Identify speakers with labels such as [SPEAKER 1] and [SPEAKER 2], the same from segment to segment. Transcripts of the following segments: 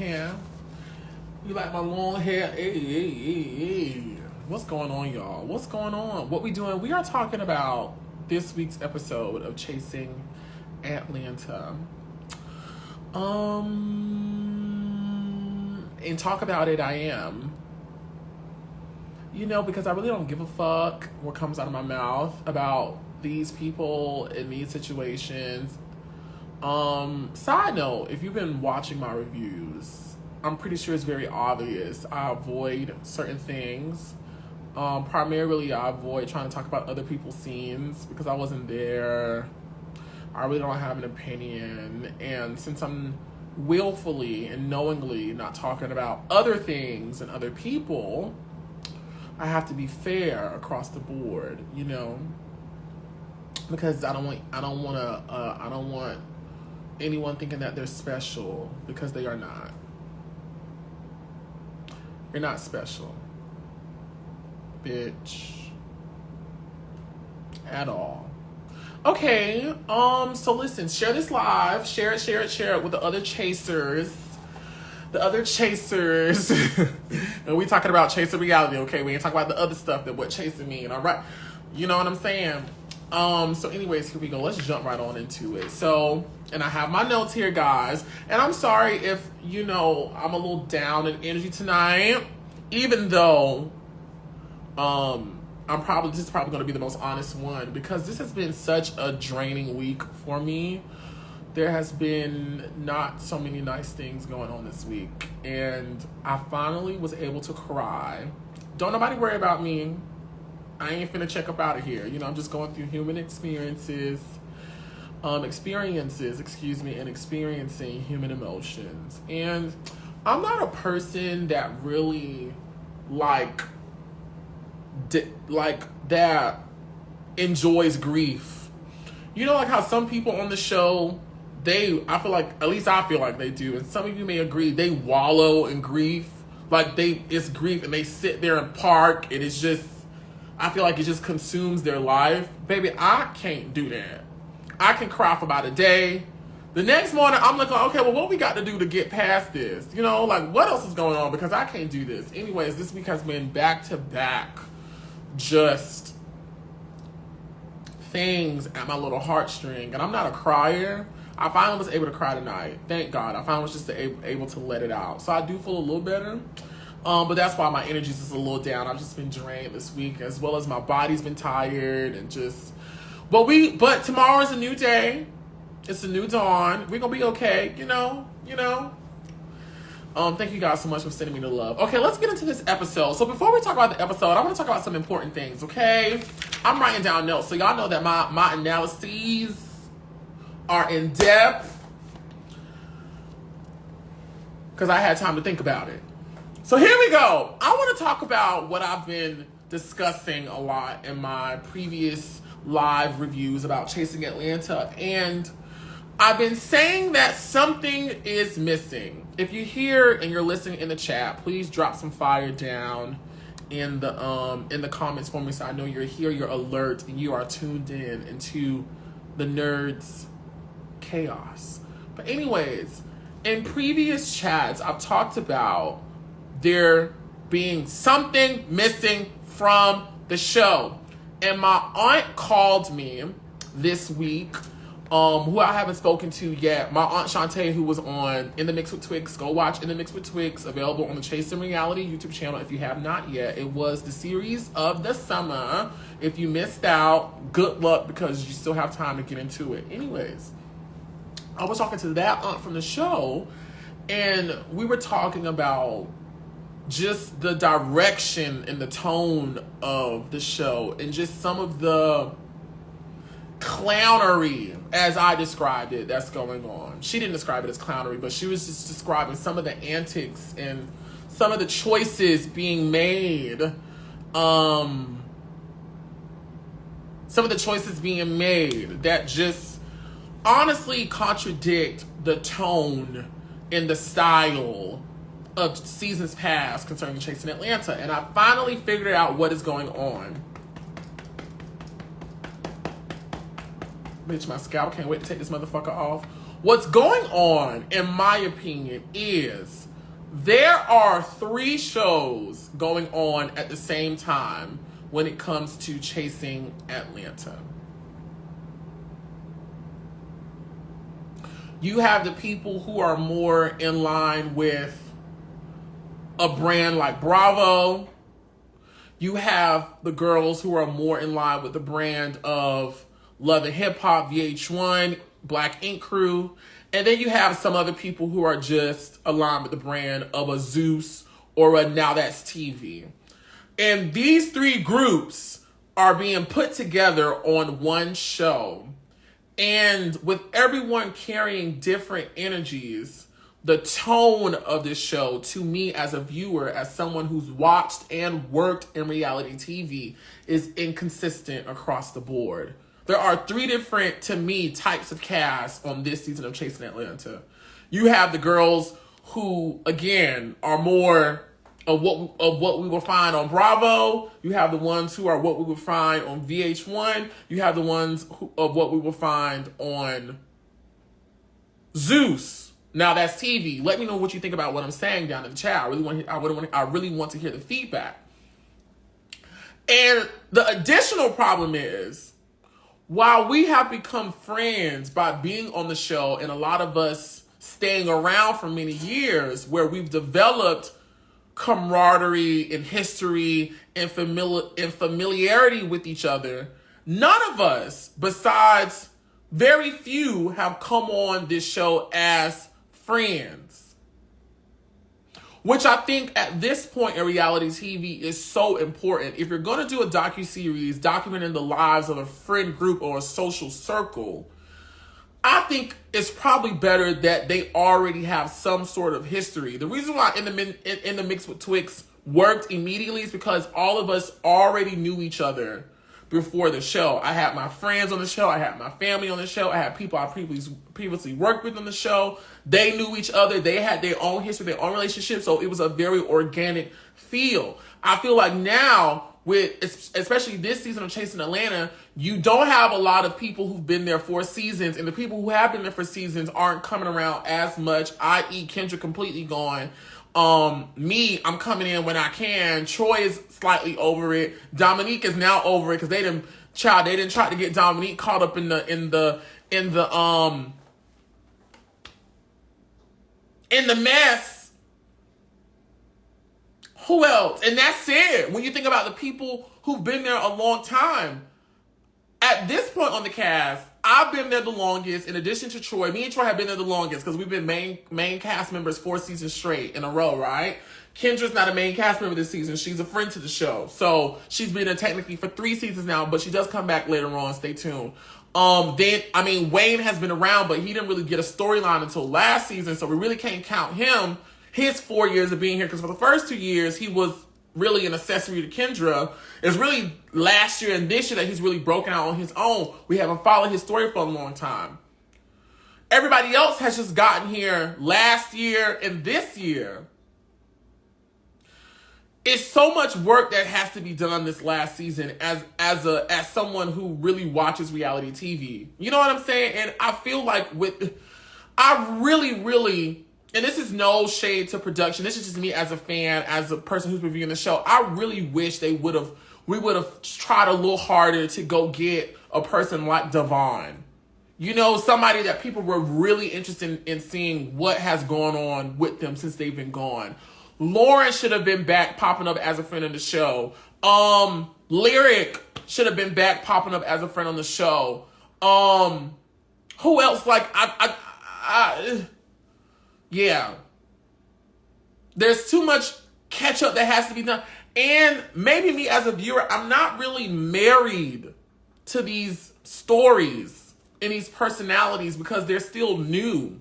[SPEAKER 1] hair? You like my long hair? Hey. What's going on, y'all? What's going on? What we doing? We are talking about this week's episode of Chasing Atlanta. And talk about it I am. You know, because I really don't give a fuck what comes out of my mouth about these people in these situations. Side note, if you've been watching my reviews, I'm pretty sure it's very obvious. I avoid certain things. Primarily, I avoid trying to talk about other people's scenes because I wasn't there. I really don't have an opinion. And since I'm willfully and knowingly not talking about other things and other people, I have to be fair across the board, you know, because I don't want anyone thinking that they're special, because they are not. You're not special, bitch, at all. Okay, so listen, share this live, share it with the other chasers. And we talking about chasing reality, okay? We ain't talking about the other stuff that what chasing mean, all right? You know what I'm saying? So anyways, here we go. Let's jump right on into it. So, and I have my notes here, guys. And I'm sorry if, you know, I'm a little down in energy tonight, even though this is probably going to be the most honest one, because this has been such a draining week for me. There has been not so many nice things going on this week, and I finally was able to cry. Don't nobody worry about me. I ain't finna check up out of here. You know, I'm just going through human experiences, and experiencing human emotions. And I'm not a person that really that enjoys grief. You know, like how some people on the show, I feel like they do, and some of you may agree, they wallow in grief. Like it's grief and they sit there and park, and it's just, I feel like it just consumes their life. Baby, I can't do that. I can cry for about a day. The next morning, I'm like, okay, well, what we got to do to get past this? You know, like, what else is going on? Because I can't do this. Anyways, this week has been back-to-back just things at my little heartstring. And I'm not a crier. I finally was able to cry tonight. Thank God. I finally was just able to let it out. So I do feel a little better. But that's why my energy is just a little down. I've just been drained this week, as well as my body's been tired and just. But tomorrow is a new day. It's a new dawn. We're gonna be okay. You know. Thank you guys so much for sending me the love. Okay, let's get into this episode. So before we talk about the episode, I want to talk about some important things. Okay, I'm writing down notes, so y'all know that my analyses are in depth because I had time to think about it. So here we go. I want to talk about what I've been discussing a lot in my previous live reviews about Chasing Atlanta, and I've been saying that something is missing. If you're here and you're listening in the chat, please drop some fire down in the comments for me, so I know you're here, you're alert, and you are tuned into the nerds' chaos. But anyways, in previous chats, I've talked about there being something missing from the show. And my aunt called me this week, who I haven't spoken to yet. My aunt Shantae, who was on In the Mix with Twixt. Go watch In the Mix with Twixt, available on the Chasing Reality YouTube channel if you have not yet. It was the series of the summer. If you missed out, good luck, because you still have time to get into it. Anyways, I was talking to that aunt from the show, and we were talking about just the direction and the tone of the show, and just some of the clownery, as I described it, that's going on. She didn't describe it as clownery, but she was just describing some of the antics and some of the choices being made. Some of the choices being made that just honestly contradict the tone and the style of seasons past concerning Chasing Atlanta. And I finally figured out what is going on. Bitch, my scalp can't wait to take this motherfucker off. What's going on, in my opinion, is There are 3 shows going on at the same time when it comes to Chasing Atlanta. You have the people who are more in line with a brand like Bravo. You have the girls who are more in line with the brand of Love and Hip Hop, VH1, Black Ink Crew. And then you have some other people who are just aligned with the brand of a Zeus or a Now That's TV. And these 3 groups are being put together on one show. And with everyone carrying different energies, the tone of this show, to me as a viewer, as someone who's watched and worked in reality TV, is inconsistent across the board. There are 3 different, to me, types of casts on this season of Chasing Atlanta. You have the girls who, again, are more of what we will find on Bravo. You have the ones who are what we will find on VH1. You have the ones of what we will find on Zeus. Now That's TV. Let me know what you think about what I'm saying down in the chat. I really want to hear the feedback. And the additional problem is, while we have become friends by being on the show, and a lot of us staying around for many years, where we've developed camaraderie and history and familiarity with each other, none of us, besides very few, have come on this show as friends. Which I think at this point in reality TV is so important. If you're going to do a docuseries documenting the lives of a friend group or a social circle, I think it's probably better that they already have some sort of history. The reason why In the Mix with Twixt worked immediately is because all of us already knew each other before the show. I had my friends on the show. I had my family on the show. I had people I previously worked with on the show. They knew each other. They had their own history, their own relationship. So it was a very organic feel. I feel like now, with especially this season of Chasing Atlanta, you don't have a lot of people who've been there for seasons, and the people who have been there for seasons aren't coming around as much, i.e. Kendra completely gone. Me, I'm coming in when I can. Troy is slightly over it. Dominique is now over it because they didn't try to get Dominique caught up in the mess. Who else? And that's it. When you think about the people who've been there a long time, at this point on the cast, I've been there the longest. In addition to Troy, me and Troy have been there the longest because we've been main cast members 4 seasons straight in a row, right? Kendra's not a main cast member this season. She's a friend to the show. So she's been there technically for 3 seasons now, but she does come back later on. Stay tuned. Wayne has been around, but he didn't really get a storyline until last season, so we really can't count him, his 4 years of being here, because for the first 2 years, he was really an accessory to Kendra. It's really last year and this year that he's really broken out on his own. We haven't followed his story for a long time. Everybody else has just gotten here last year and this year. It's so much work that has to be done this last season as someone who really watches reality TV. You know what I'm saying? And I feel like I really, and this is no shade to production, this is just me as a fan, as a person who's reviewing the show, I really wish we would have tried a little harder to go get a person like Devon. You know, somebody that people were really interested in seeing what has gone on with them since they've been gone. Lauren should have been back popping up as a friend on the show. Lyric should have been back popping up as a friend on the show. Who else? Like, yeah. There's too much catch up that has to be done. And maybe me as a viewer, I'm not really married to these stories and these personalities because they're still new.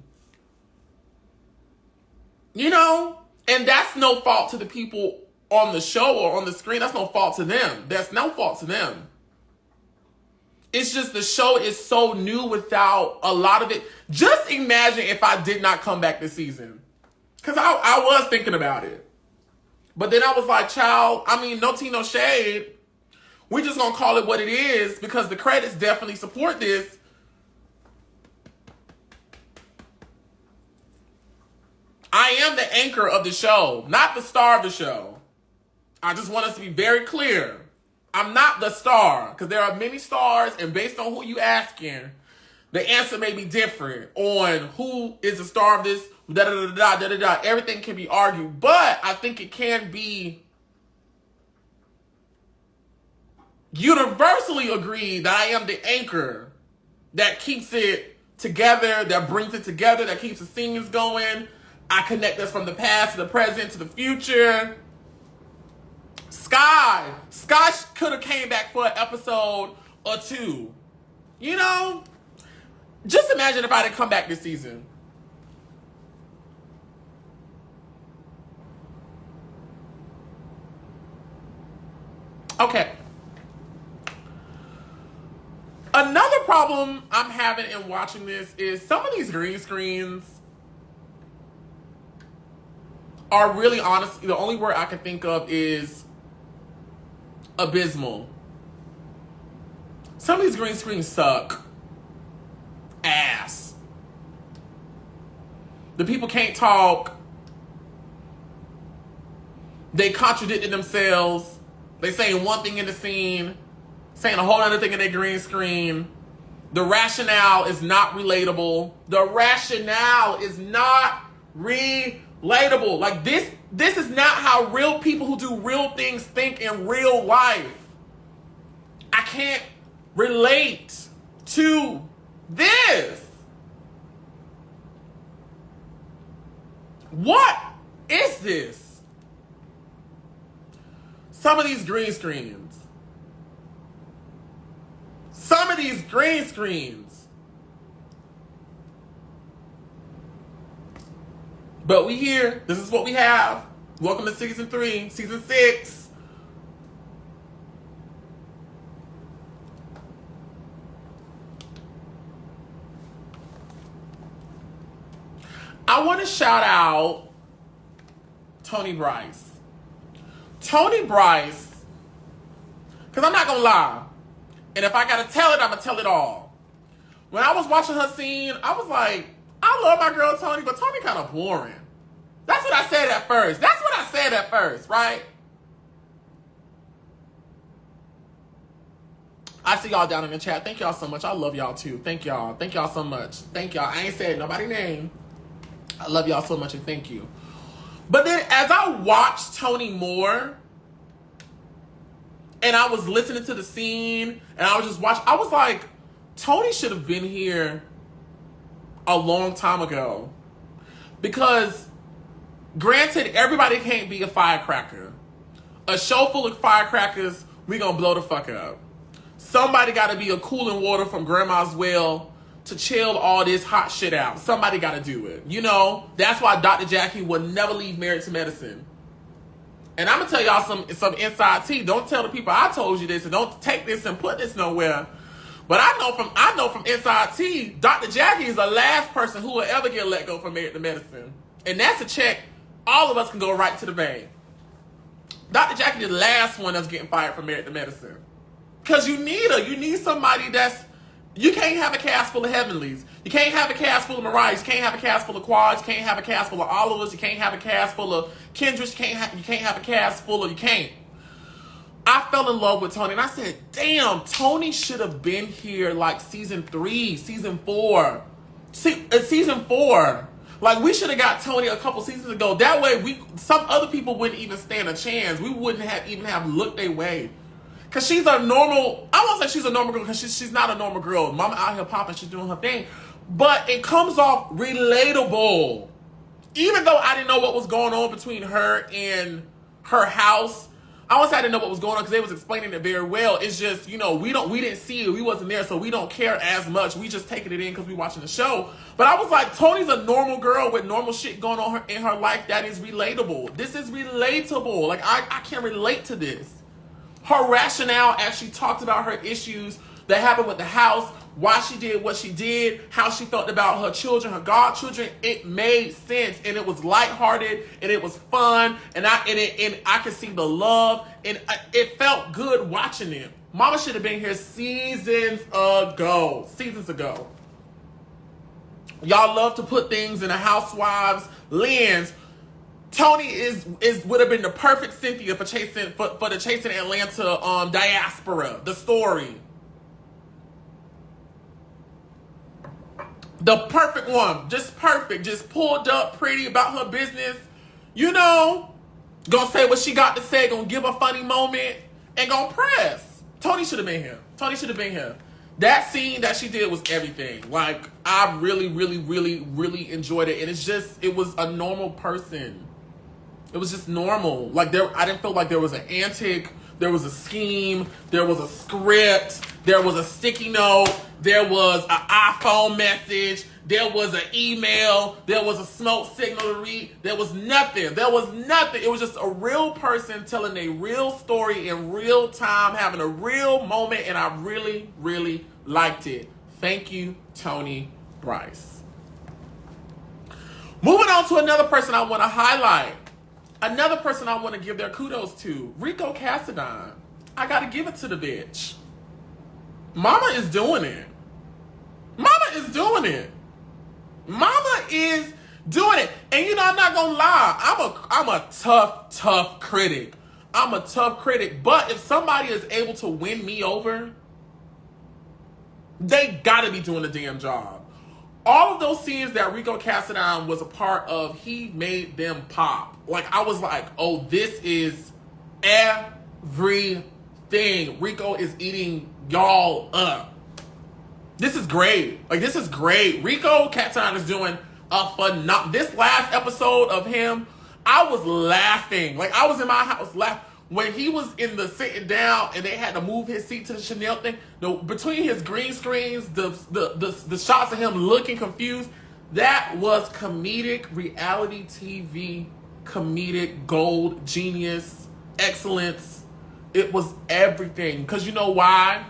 [SPEAKER 1] You know? And that's no fault to the people on the show or on the screen. That's no fault to them. That's no fault to them. It's just the show is so new without a lot of it. Just imagine if I did not come back this season. Because I was thinking about it. But then I was like, child, no tea, no shade. We're just going to call it what it is because the credits definitely support this. I am the anchor of the show, not the star of the show. I just want us to be very clear. I'm not the star, because there are many stars, and based on who you asking, the answer may be different on who is the star of this, da-da-da-da-da-da-da. Everything can be argued, but I think it can be universally agreed that I am the anchor that keeps it together, that brings it together, that keeps the scenes going. I connect us from the past to the present to the future. Sky could have came back for an episode or two. You know? Just imagine if I didn't come back this season. Okay. Another problem I'm having in watching this is some of these green screens are really, honestly, the only word I can think of is abysmal. Some of these green screens suck ass. The people can't talk. They contradicted themselves. They saying one thing in the scene, saying a whole other thing in their green screen. The rationale is not relatable. The rationale is not relatable. Like this is not how real people who do real things think in real life. I can't relate to this. What is this? Some of these green screens. Some of these green screens. But we here. This is what we have. Welcome to season 3, season 6. I want to shout out Tony Bryce. Tony Bryce, because I'm not going to lie. And if I got to tell it, I'm going to tell it all. When I was watching her scene, I was like, I love my girl Tony, but Tony kind of boring. That's what I said at first. Right? I see y'all down in the chat. Thank y'all so much. I love y'all too. Thank y'all. Thank y'all so much. Thank y'all. I ain't said nobody's name. I love y'all so much and thank you. But then as I watched Tony more, and I was listening to the scene, and I was just watching, I was like, Tony should have been here a long time ago. Because, granted, everybody can't be a firecracker. A show full of firecrackers, we gonna blow the fuck up. Somebody gotta be a cooling water from Grandma's well to chill all this hot shit out. Somebody gotta do it. You know, that's why Dr. Jackie would never leave Married to Medicine. And I'm gonna tell y'all some inside tea. Don't tell the people I told you this, and don't take this and put this nowhere. But I know from inside tea, Dr. Jackie is the last person who will ever get let go from Married to Medicine. And that's a check all of us can go right to the bank. Dr. Jackie is the last one that's getting fired from Married to Medicine. Because you need her. You need somebody that's... You can't have a cast full of Heavenlies. You can't have a cast full of Mariahs. You can't have a cast full of Quads. You can't have a cast full of Olivers. You can't have a cast full of Kendras. You can't have a cast full of... You can't. I fell in love with Tony, and I said, damn, Tony should have been here like season 3, season 4. Season 4. Like, we should have got Tony a couple seasons ago. That way, some other people wouldn't even stand a chance. We wouldn't have looked their way. Because she's a normal... I won't say she's a normal girl, because she's not a normal girl. Mama out here popping, she's doing her thing. But it comes off relatable. Even though I didn't know what was going on between her and her house... I won't say I didn't know what was going on because they was explaining it very well. It's just, you know, we didn't see it. We wasn't there, so we don't care as much. We just taking it in because we watching the show. But I was like, Tony's a normal girl with normal shit going on in her life that is relatable. This is relatable. Like, I can relate to this. Her rationale as she talked about her issues that happened with the house, why she did what she did, how she felt about her children, her godchildren, it made sense, and it was lighthearted, and it was fun, and I could see the love, and it felt good watching it. Mama should have been here seasons ago. Y'all love to put things in a housewives lens. Tony would have been the perfect Cynthia for the Chasing Atlanta diaspora, the story. The perfect one. Just perfect. Just pulled up, pretty, about her business. You know, gonna say what she got to say, gonna give a funny moment, and gonna press. Tony should have been here. Tony should have been here. That scene that she did was everything. Like, I really, really, really, really enjoyed it. And it was a normal person. It was just normal. Like, I didn't feel like there was an antic, there was a scheme, there was a script, there was a sticky note, there was an iPhone message, there was an email, there was a smoke signal to read. There was nothing. There was nothing. It was just a real person telling a real story in real time, having a real moment, and I really, really liked it. Thank you, Tony Bryce. Moving on to another person I want to highlight. Another person I want to give their kudos to, Rico Cassadine. I got to give it to the bitch. Mama is doing it. Mama is doing it. Mama is doing it. And you know, I'm not going to lie. I'm a tough critic. I'm a tough critic. But if somebody is able to win me over, they got to be doing a damn job. All of those scenes that Rico Cassadine was a part of, he made them pop. Like, I was like, oh, this is everything. Rico is eating y'all up. This is great. Like, this is great. Rico Cassadine is doing a phenomenal. This last episode of him, I was laughing. Like, I was in my house laughing. When he was in the sitting down and they had to move his seat to the Chanel thing, between his green screens, the shots of him looking confused, that was comedic reality TV, comedic gold, genius, excellence. It was everything. Because you know why?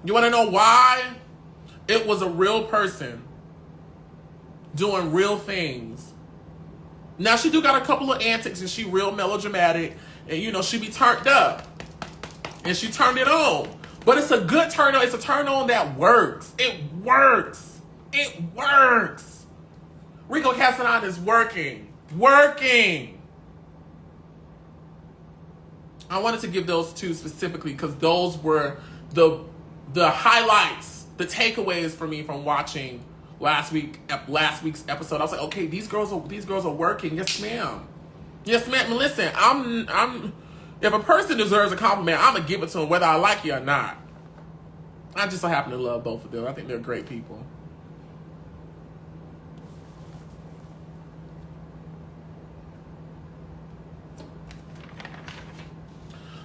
[SPEAKER 1] You want to know why? It was a real person doing real things. Now, she do got a couple of antics, and she real melodramatic, and, you know, she be turned up, and she turned it on. But it's a good turn on. It's a turn on that works. It works. It works. Rico Cassadine is working. Working. I wanted to give those two specifically because those were the highlights, the takeaways for me from watching last week's episode. I was like, okay, these girls are working. Yes, ma'am. Yes, ma'am. Listen, I'm if a person deserves a compliment, I'm gonna give it to them whether I like you or not. I just so happen to love both of them. I think they're great people.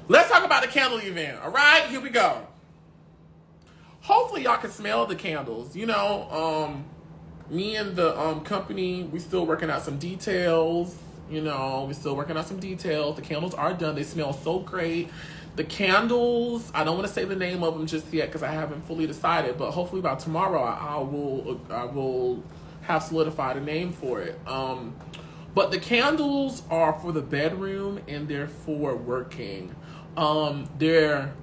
[SPEAKER 1] Let's talk about the candle event. All right, here we go. Hopefully y'all can smell the candles. You know, me and the company, we still working out some details. You know, we still working out some details. The candles are done. They smell so great. The candles, I don't want to say the name of them just yet because I haven't fully decided. But hopefully by tomorrow, I will have solidified a name for it. But the candles are for the bedroom and they're for working. They're,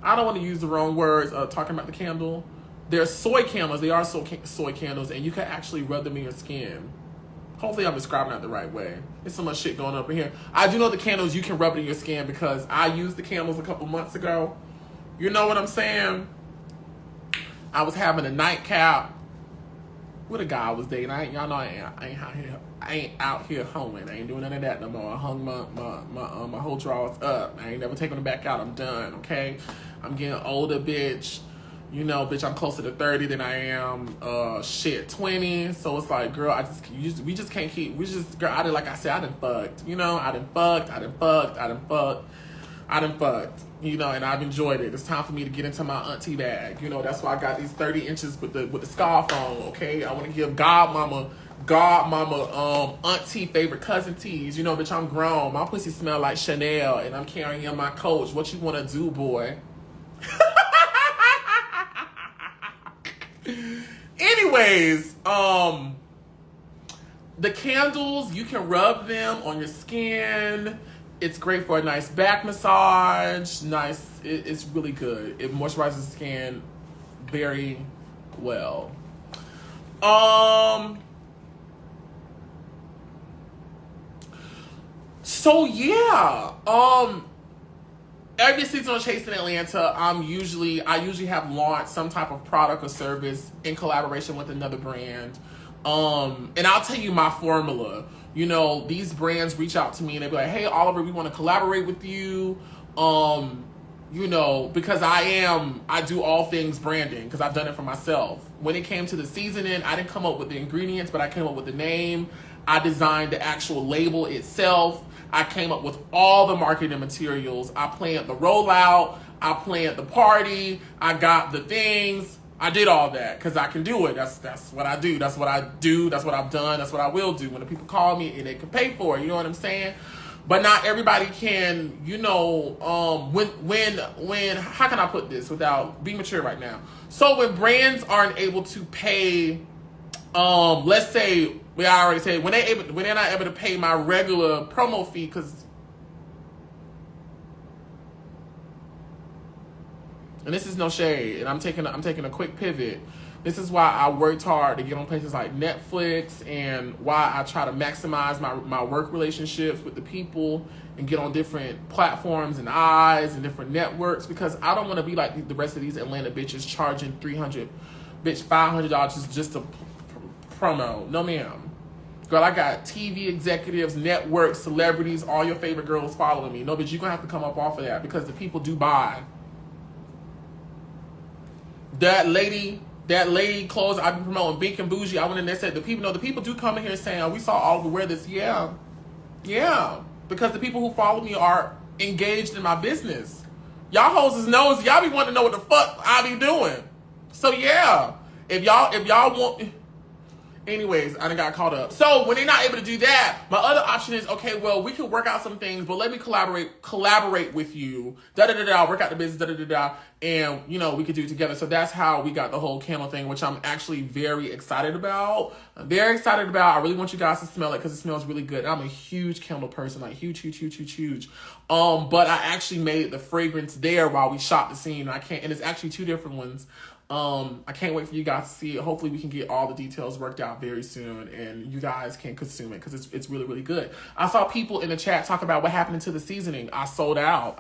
[SPEAKER 1] I don't want to use the wrong words talking about the candle. They're soy candles. They are soy candles, and you can actually rub them in your skin. Hopefully I'm describing that the right way. There's so much shit going up in here. I do know the candles, you can rub it in your skin because I used the candles a couple months ago. You know what I'm saying? I was having a nightcap with a guy I was dating. Y'all know I ain't out here hoeing. I ain't doing none of that no more. I hung my whole drawers up. I ain't never taking them back out. I'm done, okay? I'm getting older, bitch. You know, bitch, I'm closer to 30 than I am, 20. So it's like, girl, we just can't keep, girl, like I said, I done fucked. You know, I done fucked. You know, and I've enjoyed it. It's time for me to get into my auntie bag. You know, that's why I got these 30 inches with the scarf on, okay? I want to give godmama, auntie favorite cousin teas. You know, bitch, I'm grown. My pussy smell like Chanel, and I'm carrying in my coach. What you want to do, boy? Anyways, the candles, you can rub them on your skin. It's great for a nice back massage. It's really good. It moisturizes the skin very, well. So yeah, every season on Chasing Atlanta, I usually have launched some type of product or service in collaboration with another brand. And I'll tell you my formula. You know, these brands reach out to me and they be like, "Hey, Oliver, we want to collaborate with you." You know, because I do all things branding because I've done it for myself. When it came to the seasoning, I didn't come up with the ingredients, but I came up with the name. I designed the actual label itself. I came up with all the marketing materials. I planned the rollout. I planned the party. I got the things. I did all that because I can do it. That's what I do. That's what I do. That's what I've done. That's what I will do. When the people call me and they can pay for it, you know what I'm saying? But not everybody can, you know, when how can I put this without being mature right now? So when brands aren't able to pay, let's say, I already said, when they're not able to pay my regular promo fee, because, and this is no shade, and I'm taking a quick pivot. This is why I worked hard to get on places like Netflix, and why I try to maximize my work relationships with the people and get on different platforms and eyes and different networks, because I don't want to be like the rest of these Atlanta bitches charging $500 just to promo. No, ma'am. Girl, I got TV executives, networks, celebrities, all your favorite girls following me. No, bitch, you're going to have to come up off of that because the people do buy. That lady clothes I've been promoting, Bink and Bougie. I went in there and said, the people do come in here saying, "Oh, we saw Oliver wear this." Yeah. Because the people who follow me are engaged in my business. Y'all hoes is nosy. Y'all be wanting to know what the fuck I be doing. So yeah, if y'all want. Anyways, I done got caught up. So when they're not able to do that, my other option is, okay, well, we can work out some things, but let me collaborate with you. Work out the business, and, you know, we could do it together. So that's how we got the whole candle thing, which I'm actually very excited about. I really want you guys to smell it because it smells really good. I'm a huge candle person, like huge. But I actually made the fragrance there while we shot the scene. And it's actually two different ones. I can't wait for you guys to see it. Hopefully we can get all the details worked out very soon and you guys can consume it because it's really, really good. I saw people in the chat talk about what happened to the seasoning. I sold out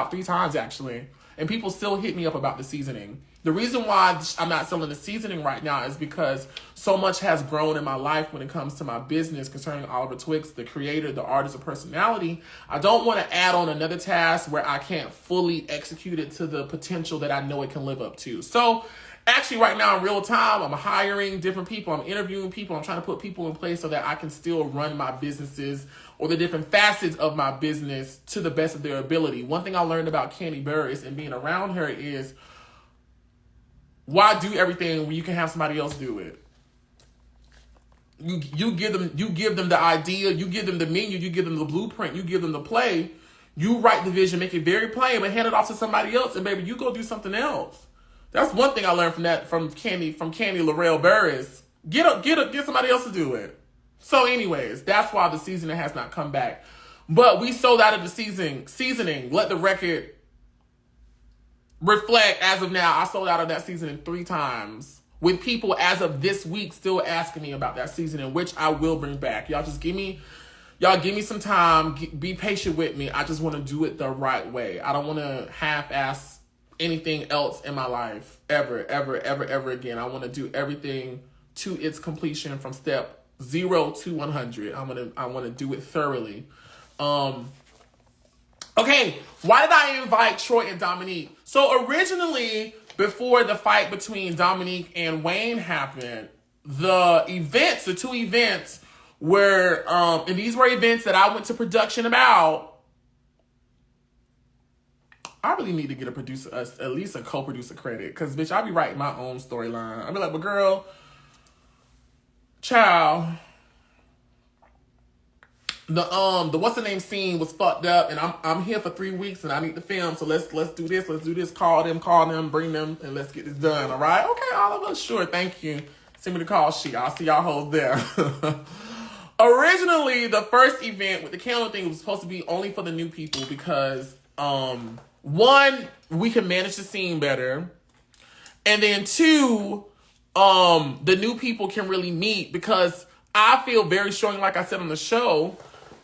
[SPEAKER 1] 3 times actually. And people still hit me up about the seasoning. The reason why I'm not selling the seasoning right now is because so much has grown in my life when it comes to my business concerning Oliver Twixt, the creator, the artist, the personality. I don't want to add on another task where I can't fully execute it to the potential that I know it can live up to. So actually right now in real time, I'm hiring different people. I'm interviewing people. I'm trying to put people in place so that I can still run my businesses or the different facets of my business to the best of their ability. One thing I learned about Candy Burris and being around her is, why do everything when you can have somebody else do it? You give them the idea, you give them the menu, you give them the blueprint, you give them the play, you write the vision, make it very plain, but hand it off to somebody else, and baby, you go do something else. That's one thing I learned from Candy Laurel Burris. Get somebody else to do it. So anyways, that's why the seasoning has not come back. But we sold out of the seasoning. Let the record reflect, as of now, I sold out of that seasoning 3 times. With people as of this week still asking me about that seasoning, which I will bring back. Y'all give me some time. Be patient with me. I just want to do it the right way. I don't want to half-ass anything else in my life ever again. I want to do everything to its completion from step 0 to 100. I want to do it thoroughly. Okay, why did I invite Troy and Dominique? So originally, before the fight between Dominique and Wayne happened, the 2 events were, and these were events that I went to production about. I really need to get a producer, at least a co-producer credit, because bitch, I be writing my own storyline. I be like, but girl, child, the what's the name scene was fucked up, and I'm here for 3 weeks and I need to film, so let's do this, call them, bring them, and let's get this done. All right, okay, Oliver, sure, thank you. Send me the call sheet. I'll see y'all hoes there. Originally, the first event with the candle thing was supposed to be only for the new people because 1, we can manage the scene better, and then 2, the new people can really meet, because I feel very strongly, like I said on the show,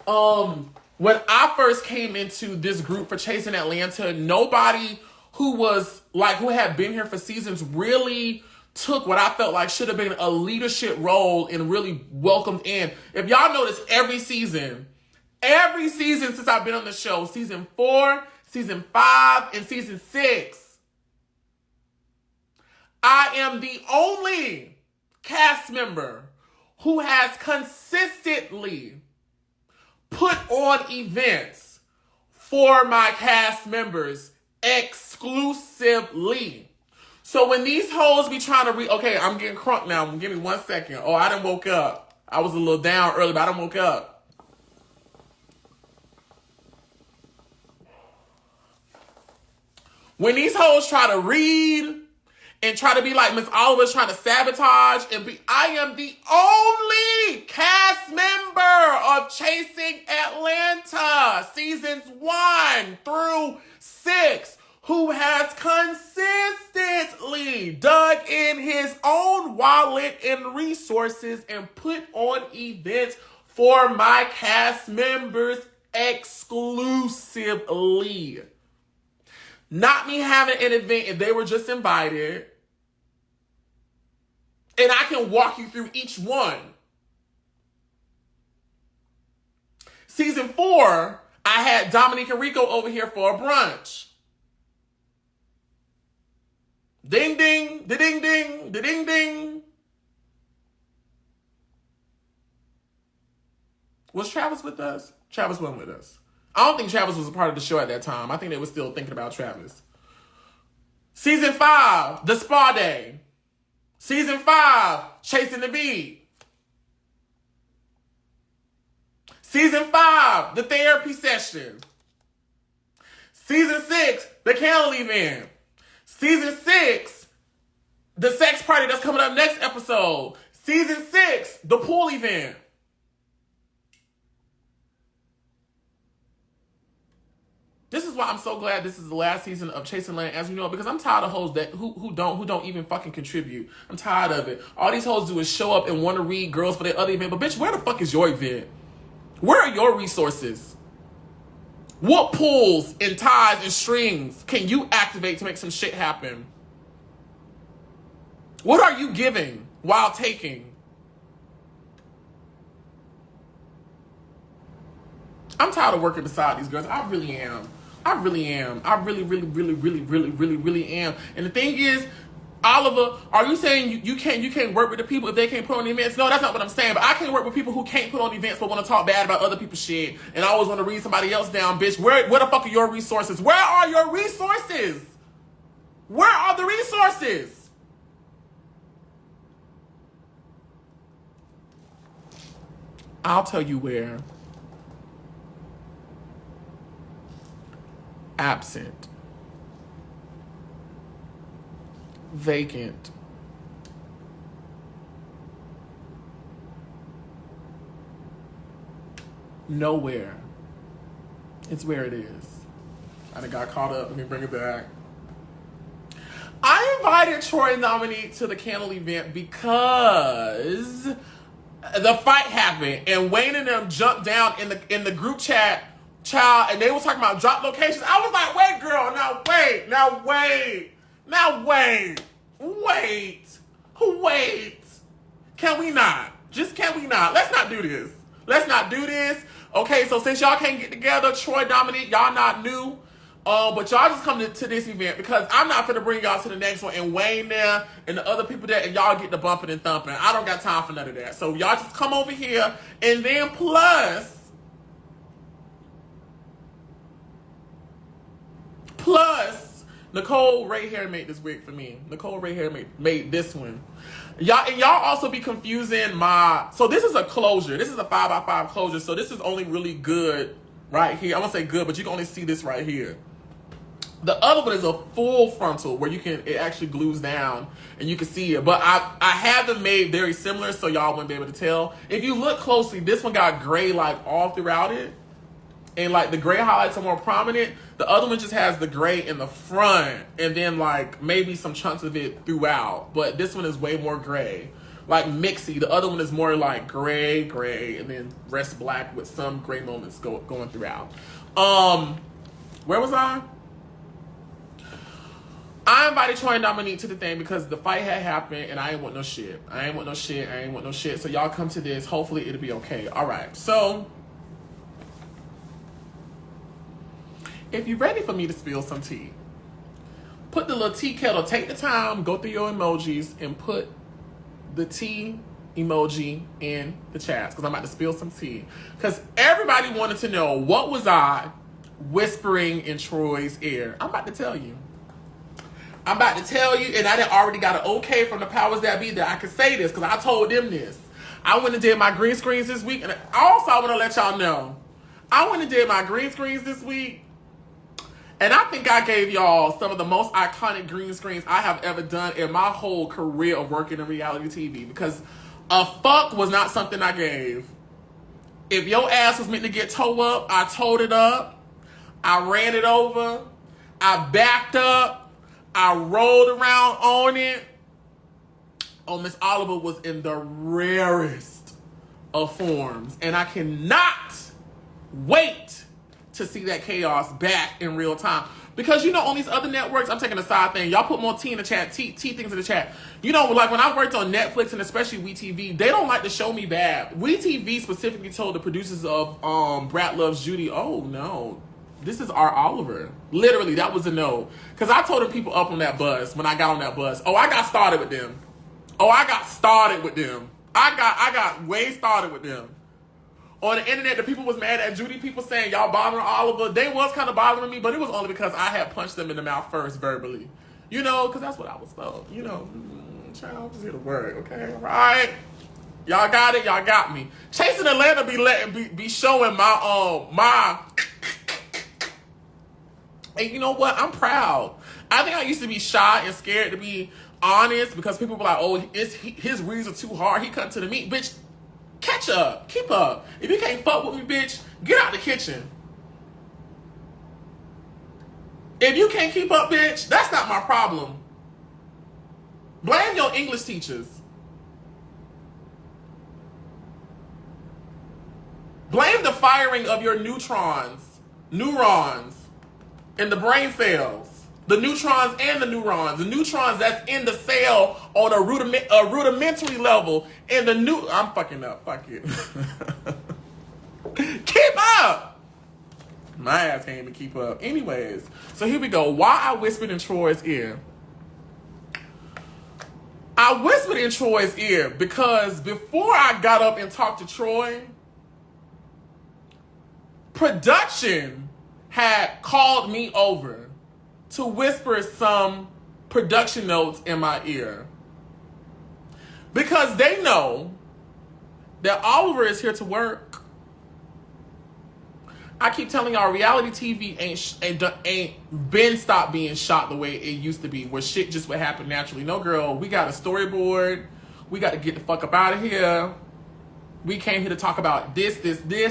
[SPEAKER 1] when I first came into this group for Chasing Atlanta, nobody who had been here for seasons really took what I felt like should have been a leadership role and really welcomed in. If y'all notice, every season since I've been on the show, season 4, season 5, and season 6, I am the only cast member who has consistently put on events for my cast members exclusively. So when these hoes be trying to okay, I'm getting crunk now. Give me 1 second. Oh, I done woke up. I was a little down early, but I done woke up. When these hoes try to read and try to be like Miss Oliver's trying to sabotage I am the only cast member of Chasing Atlanta seasons 1 through 6 who has consistently dug in his own wallet and resources and put on events for my cast members exclusively. Not me having an event if they were just invited. And I can walk you through each one. Season 4, I had Dominique and Rico over here for a brunch. Ding, ding, da-ding, ding, da-ding, ding. Was Travis with us? Travis wasn't with us. I don't think Travis was a part of the show at that time. I think they were still thinking about Travis. Season 5, the spa day. Season 5, Chasing the Beat. Season 5, the therapy session. Season 6, the candle event. Season 6, the sex party that's coming up next episode. Season 6, the pool event. This is why I'm so glad this is the last season of Chasing Land as we know it, because I'm tired of hoes that who don't even fucking contribute. I'm tired of it. All these hoes do is show up and want to read girls for their other event. But bitch, where the fuck is your event? Where are your resources? What pulls and ties and strings can you activate to make some shit happen? What are you giving while taking? I'm tired of working beside these girls. I really am. I really am. I really am. And the thing is, Oliver, are you saying you can't work with the people if they can't put on events? No, that's not what I'm saying. But I can't work with people who can't put on events but want to talk bad about other people's shit and always want to read somebody else down, bitch. Where the fuck are your resources? Where are your resources? Where are the resources? I'll tell you where. Absent. Vacant. Nowhere. It's where it is. I done got caught up. Let me bring it back. I invited Troy and Dominique to the candle event because the fight happened and Wayne and them jumped down in the group chat, child, and they were talking about drop locations. I was like, wait, girl, wait. Can we not? Let's not do this. Okay, so since y'all can't get together, Troy, Dominique, y'all not new. But y'all just come to this event because I'm not finna bring y'all to the next one and Wayne there and the other people there and y'all get the bumping and thumping. I don't got time for none of that. So y'all just come over here and then plus, Nicole Ray Hair made this wig for me. Nicole Ray Hair made this one. Y'all also be confusing so this is a closure. This is a 5x5 closure. So this is only really good right here. I'm gonna say good, but you can only see this right here. The other one is a full frontal where it actually glues down and you can see it. But I have them made very similar so y'all wouldn't be able to tell. If you look closely, this one got gray like all throughout it. and like the gray highlights are more prominent. The other one just has the gray in the front and then like maybe some chunks of it throughout. But this one is way more gray, like mixy. The other one is more like gray, and then rest black with some gray moments going throughout. Where was I? I invited Troy and Dominique to the thing because the fight had happened and I ain't want no shit. So y'all come to this. Hopefully it'll be okay. All right. So if you're ready for me to spill some tea, put the little tea kettle, take the time, go through your emojis and put the tea emoji in the chats because I'm about to spill some tea. Because everybody wanted to know, what was I whispering in Troy's ear? I'm about to tell you. And I done already got an okay from the powers that be that I could say this because I told them this. I went and did my green screens this week. And also I want to let y'all know, I went and did my green screens this week. And I think I gave y'all some of the most iconic green screens I have ever done in my whole career of working in reality TV. Because a fuck was not something I gave. If your ass was meant to get towed up, I towed it up. I ran it over. I backed up. I rolled around on it. Oh, Miss Oliver was in the rarest of forms. And I cannot wait to see that chaos back in real time. Because, you know, on these other networks, I'm taking a side thing. Y'all put more tea in the chat, tea things in the chat. You know, like when I worked on Netflix and especially WeTV, they don't like to show me bad. WeTV specifically told the producers of Brat Loves Judy, oh, no. This is our Oliver. Literally, that was a no. Because I told them people up on that bus when I got on that bus. Oh, I got started with them. I got way started with them. On the internet, the people was mad at Judy. People saying, y'all bothering Oliver. They was kind of bothering me, but it was only because I had punched them in the mouth first verbally. You know, because that's what I was told. You know, child, just hear the word, okay? All right? Y'all got it. Y'all got me. Chasing Atlanta be showing my And you know what? I'm proud. I think I used to be shy and scared to be honest because people were like, oh, his reads are too hard. He cut to the meat. Bitch, catch up. Keep up. If you can't fuck with me, bitch, get out the kitchen. If you can't keep up, bitch, that's not my problem. Blame your English teachers. Blame the firing of your neurons, in the brain cells, the neutrons and the neurons, the neutrons that's in the cell on a rudimentary level, and I'm fucking up, fuck it. Keep up! My ass can't even keep up. Anyways, so here we go. Why I whispered in Troy's ear. I whispered in Troy's ear because before I got up and talked to Troy, production had called me over to whisper some production notes in my ear. Because they know that Oliver is here to work. I keep telling y'all, reality TV ain't been stopped being shot the way it used to be, where shit just would happen naturally. No, girl, we got a storyboard. We got to get the fuck up out of here. We came here to talk about this,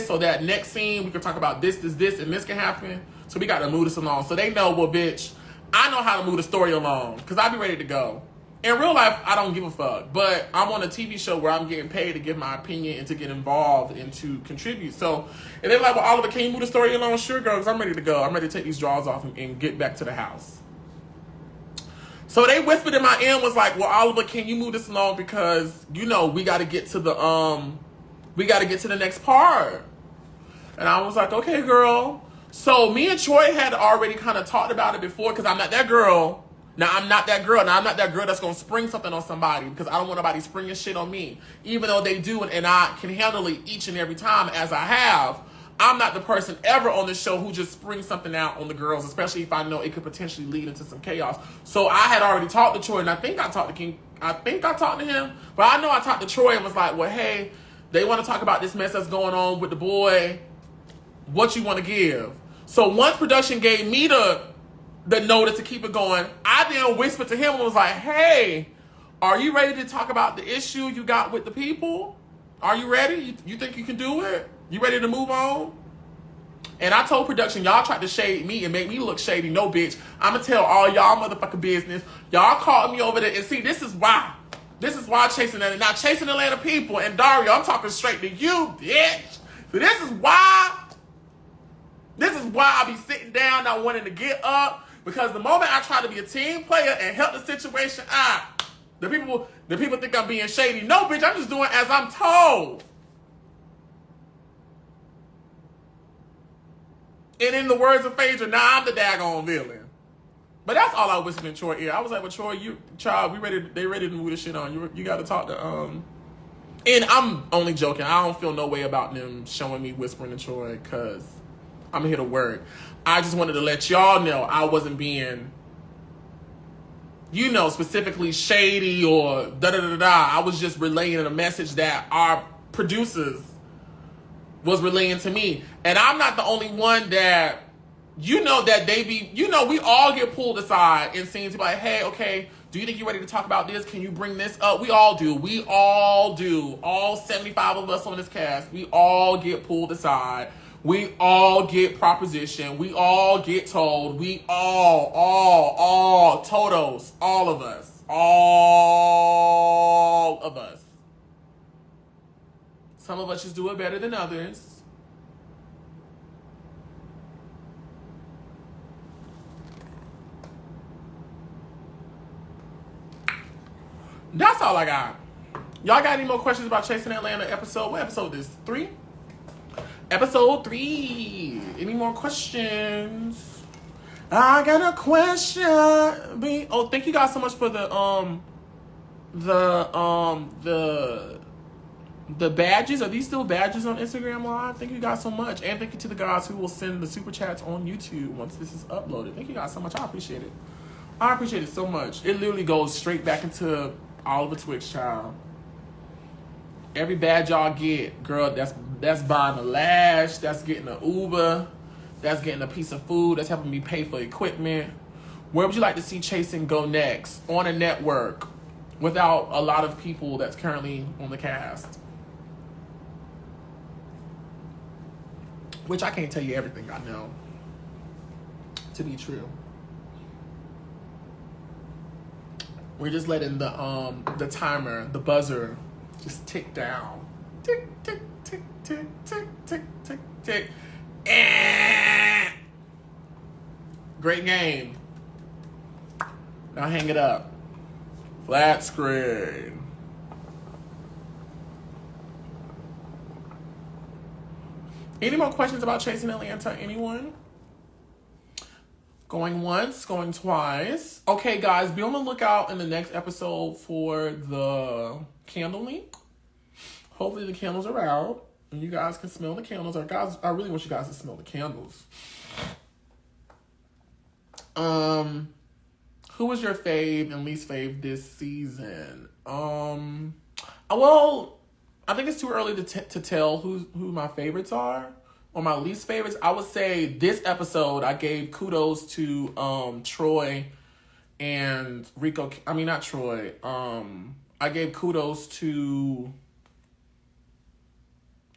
[SPEAKER 1] so that next scene we can talk about this, and this can happen. So we got to move this along. So they know, well, bitch, I know how to move the story along because I be ready to go. In real life, I don't give a fuck. But I'm on a TV show where I'm getting paid to give my opinion and to get involved and to contribute. So, and they're like, well, Oliver, can you move the story along? Sure, girl, because I'm ready to go. I'm ready to take these drawers off and get back to the house. So they whispered in my ear and was like, well, Oliver, can you move this along? Because, you know, we got to get to the next part. And I was like, okay, girl. So me and Troy had already kind of talked about it before because I'm not that girl. Now, I'm not that girl that's going to spring something on somebody because I don't want nobody springing shit on me. Even though they do and I can handle it each and every time as I have, I'm not the person ever on the show who just springs something out on the girls, especially if I know it could potentially lead into some chaos. So I had already talked to Troy, and I think I talked to him, but I know I talked to Troy and was like, well, hey, they want to talk about this mess that's going on with the boy. What you want to give? So once production gave me the notice to keep it going, I then whispered to him and was like, hey, are you ready to talk about the issue you got with the people? Are you ready? You think you can do it? You ready to move on? And I told production, y'all tried to shade me and make me look shady. No, bitch. I'm going to tell all y'all motherfucking business. Y'all called me over there. And see, this is why. This is why I'm chasing Atlanta. Not chasing Atlanta people. And Dario, I'm talking straight to you, bitch. So this is why I be sitting down not wanting to get up. Because the moment I try to be a team player and help the situation out, the people think I'm being shady. No, bitch, I'm just doing as I'm told. And in the words of Phaedra, now I'm the daggone villain. But that's all I whispered in Troy's ear. I was like, well, Troy, they ready to move this shit on. You got to talk to, and I'm only joking. I don't feel no way about them showing me whispering to Troy because I'm here to work. I just wanted to let y'all know I wasn't being, specifically shady or da-da-da-da. I was just relaying a message that our producers was relaying to me. And I'm not the only one that, that they be, we all get pulled aside in scenes like, hey, okay, do you think you're ready to talk about this? Can you bring this up? We all do. We all do. All 75 of us on this cast, we all get pulled aside. We all get proposition. We all get told. We all, totos, all of us. All of us. Some of us just do it better than others. That's all I got. Y'all got any more questions about Chasing Atlanta episode? What episode is 3? Episode 3. Any more questions? I got a question. Oh, thank you guys so much for the badges. Are these still badges on Instagram Live? Thank you guys so much. And thank you to the guys who will send the super chats on YouTube once this is uploaded. Thank you guys so much. I appreciate it. I appreciate it so much. It literally goes straight back into Oliver Twixt, child. Every badge y'all get, girl, that's buying a lash, that's getting an Uber, that's getting a piece of food, that's helping me pay for equipment. Where would you like to see Chasing go next? On a network without a lot of people that's currently on the cast. Which I can't tell you everything I know to be true. We're just letting the timer, the buzzer, just tick down. Tick, tick, tick, tick, tick, tick, tick, tick. And great game. Now hang it up. Flat screen. Any more questions about Chasing Atlanta? Anyone? Going once, going twice. Okay, guys, be on the lookout in the next episode for the candle link. Hopefully the candles are out and you guys can smell the candles. Or guys, I really want you guys to smell the candles. Who was your fave and least fave this season? Well, I think it's too early to tell who my favorites are. Or my least favorites, I would say this episode, I gave kudos to Troy and Rico. I mean, not Troy. I gave kudos to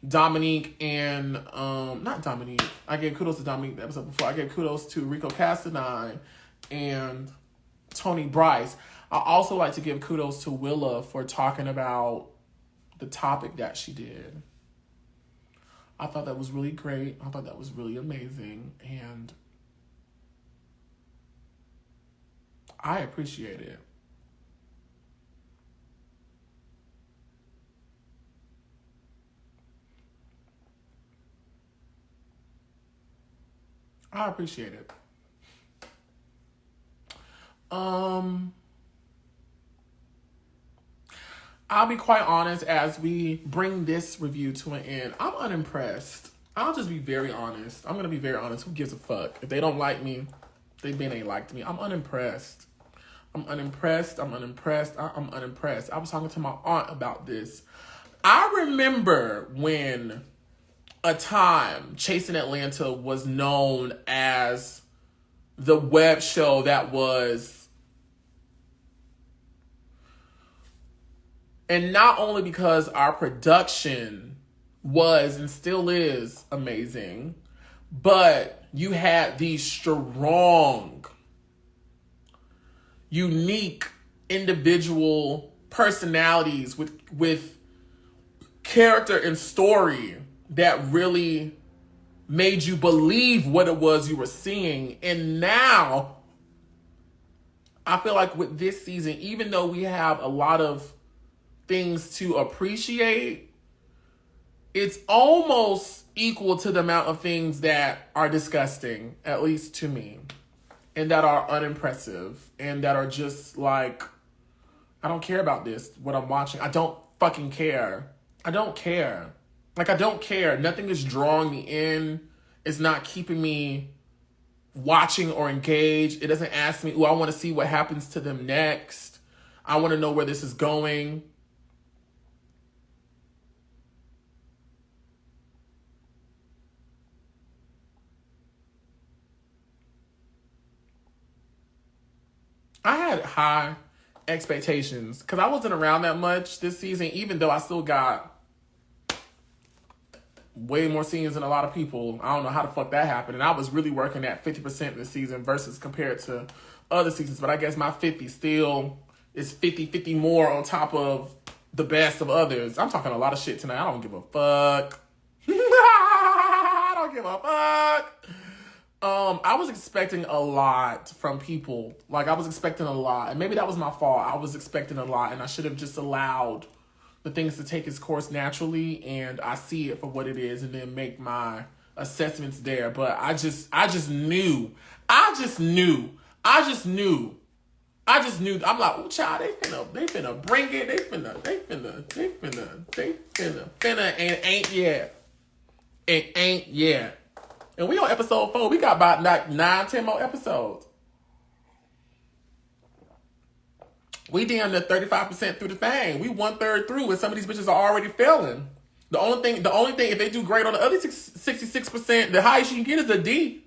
[SPEAKER 1] Dominique and, not Dominique. I gave kudos to Dominique the episode before. I gave kudos to Rico Castanine and Tony Bryce. I also like to give kudos to Willa for talking about the topic that she did. I thought that was really great. I thought that was really amazing. And I appreciate it. I appreciate it. I'll be quite honest as we bring this review to an end. I'm unimpressed. I'll just be very honest. I'm going to be very honest. Who gives a fuck? If they don't like me, they ain't liked me. I'm unimpressed. I'm unimpressed. I was talking to my aunt about this. I remember when a time Chasing Atlanta was known as the web show that was, and not only because our production was and still is amazing, But you had these strong, unique, individual personalities with character and story that really made you believe what it was you were seeing. And now, I feel like with this season, even though we have a lot of things to appreciate, it's almost equal to the amount of things that are disgusting, at least to me, and that are unimpressive, and that are just like, I don't care about this, what I'm watching. I don't fucking care. I don't care. Like, I don't care. Nothing is drawing me in. It's not keeping me watching or engaged. It doesn't ask me, I want to see what happens to them next. I want to know where this is going. I had high expectations because I wasn't around that much this season, even though I still got way more scenes than a lot of people. I don't know how the fuck that happened. And I was really working at 50% this season versus compared to other seasons. But I guess my 50 still is 50 more on top of the best of others. I'm talking a lot of shit tonight. I don't give a fuck. I don't give a fuck. I was expecting a lot from people. Like, I was expecting a lot. And maybe that was my fault. I was expecting a lot. And I should have just allowed the things to take its course naturally. And I see it for what it is. And then make my assessments there. But I just knew. I'm like, oh, child, they finna bring it. They finna, and ain't yet. It ain't yet. And we on episode 4. We got about like 9-10 more episodes. We damn near 35% through the thing. We 1/3 through, and some of these bitches are already failing. The only thing, if they do great on the other 66%, the highest you can get is a D.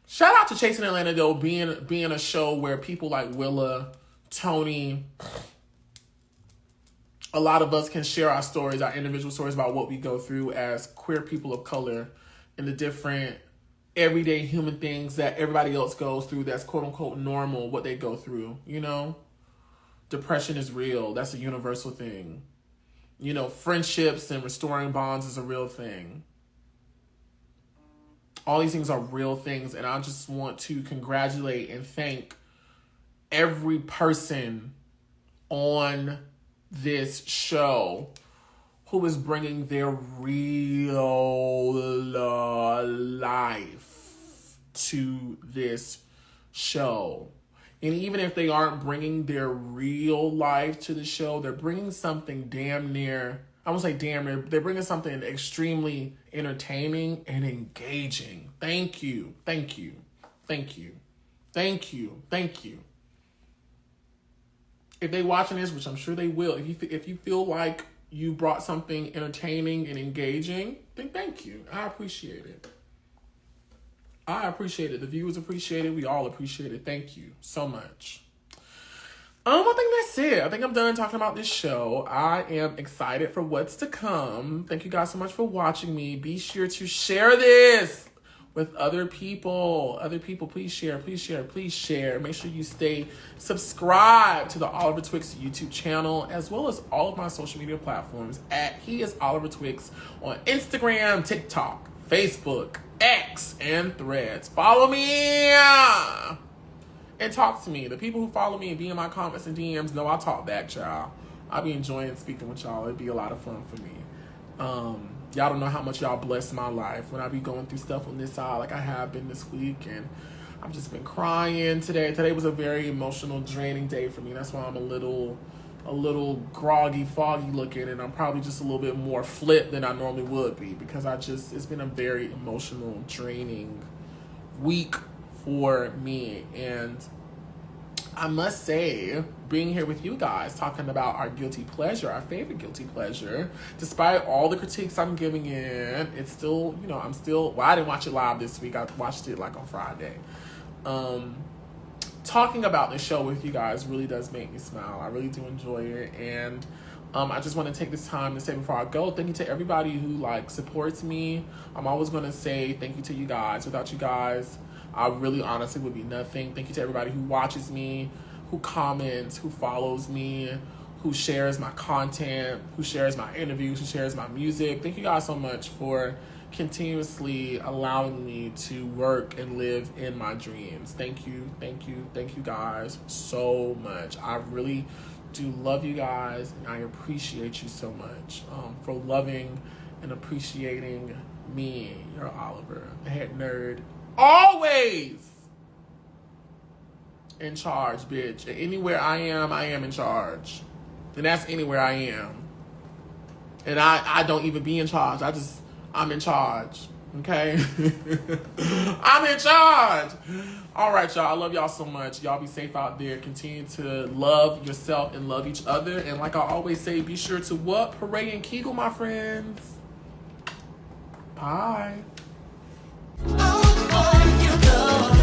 [SPEAKER 1] Shout out to Chasing Atlanta though, being a show where people like Willa, Tony, a lot of us can share our stories, our individual stories about what we go through as queer people of color and the different everyday human things that everybody else goes through that's quote unquote normal, what they go through, you know? Depression is real. That's a universal thing. You know, friendships and restoring bonds is a real thing. All these things are real things, and I just want to congratulate and thank every person on this show who is bringing their real life to this show. And even if they aren't bringing their real life to the show, they're bringing something damn near, I won't say damn near, they're bringing something extremely entertaining and engaging. Thank you. Thank you. Thank you. Thank you. Thank you. If they watching this, which I'm sure they will, if you feel like you brought something entertaining and engaging, then thank you. I appreciate it. I appreciate it. The viewers appreciate it. We all appreciate it. Thank you so much. I think that's it. I think I'm done talking about this show. I am excited for what's to come. Thank you guys so much for watching me. Be sure to share this with other people. Other people, please share, please share, please share. Make sure you stay subscribed to the Oliver Twixt YouTube channel, as well as all of my social media platforms at He is Oliver Twixt on Instagram, TikTok, Facebook, X, and Threads. Follow me and talk to me. The people who follow me and be in my comments and DMs know I talk back, y'all. I be enjoying speaking with y'all. It'd be a lot of fun for me. Y'all don't know how much y'all bless my life when I be going through stuff on this side like I have been this week, and I've just been crying today. Today was a very emotional, draining day for me. That's why I'm a little groggy, foggy looking, and I'm probably just a little bit more flipped than I normally would be, because it's been a very emotional, draining week for me. And I must say, being here with you guys, talking about our guilty pleasure, our favorite guilty pleasure, despite all the critiques I'm giving in, it's still, I didn't watch it live this week. I watched it like on Friday. Talking about the show with you guys really does make me smile. I really do enjoy it. And I just want to take this time to say before I go, thank you to everybody who like supports me. I'm always going to say thank you to you guys. Without you guys, I really honestly would be nothing. Thank you to everybody who watches me, who comments, who follows me, who shares my content, who shares my interviews, who shares my music. Thank you guys so much for continuously allowing me to work and live in my dreams. Thank you guys so much. I really do love you guys, and I appreciate you so much for loving and appreciating me, your Oliver, the head nerd, always in charge, bitch. And anywhere I am in charge. And that's anywhere I am. And I don't even be in charge. I'm in charge. Okay? I'm in charge. All right, y'all. I love y'all so much. Y'all be safe out there. Continue to love yourself and love each other. And like I always say, be sure to what? Parade and Kegel, my friends. Bye.
[SPEAKER 2] Oh, boy, you go.